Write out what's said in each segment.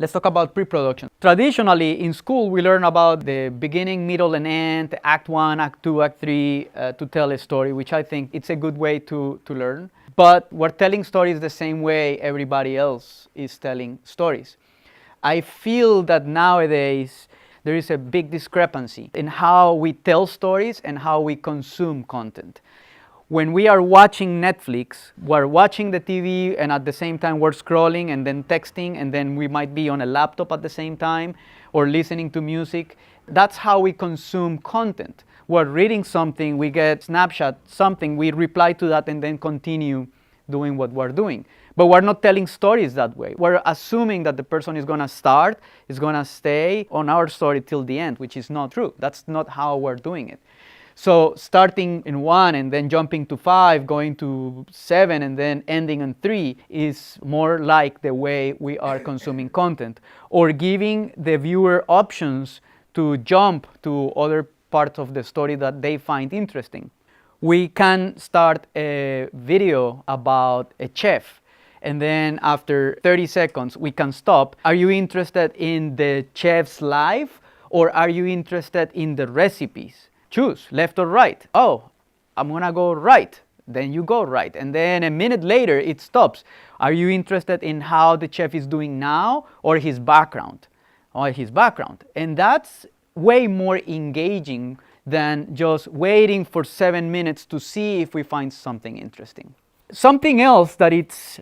Let's talk about pre-production. Traditionally, in school, we learn about the beginning, middle, and end, Act 1, Act 2, Act 3, to tell a story, which I think it's a good way to learn. But we're telling stories the same way everybody else is telling stories. I feel that nowadays, there is a big discrepancy in how we tell stories and how we consume content. When we are watching Netflix, we're watching the TV and at the same time we're scrolling and then texting, and then we might be on a laptop at the same time or listening to music. That's how we consume content. We're reading something, we get snapshot, something, we reply to that and then continue doing what we're doing. But we're not telling stories that way. We're assuming that the person is gonna start, is gonna stay on our story till the end, which is not true. That's not how we're doing it. So starting in 1 and then jumping to 5, going to 7 and then ending on 3 is more like the way we are consuming content, or giving the viewer options to jump to other parts of the story that they find interesting. We can start a video about a chef, and then after 30 seconds we can stop. Are you interested in the chef's life, or are you interested in the recipes? Choose left or right. Oh, I'm gonna go right. Then you go right. And then a minute later it stops. Are you interested in how the chef is doing now, or his background? Or his background. And that's way more engaging than just waiting for 7 minutes to see if we find something interesting. Something else that it's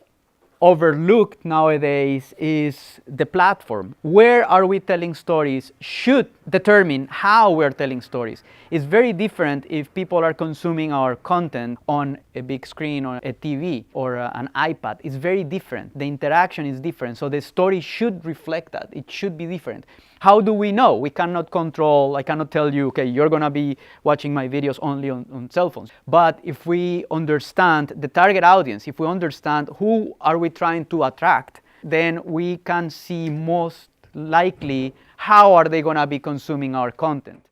overlooked nowadays is the platform. Where are we telling stories should determine how we're telling stories. It's very different if people are consuming our content on a big screen or a TV or an iPad. It's very different. The interaction is different. So the story should reflect that. It should be different. How do we know? We cannot control, I cannot tell you, okay, you're gonna be watching my videos only on cell phones. But if we understand the target audience, if we understand who are we trying to attract, then we can see most likely how are they gonna be consuming our content.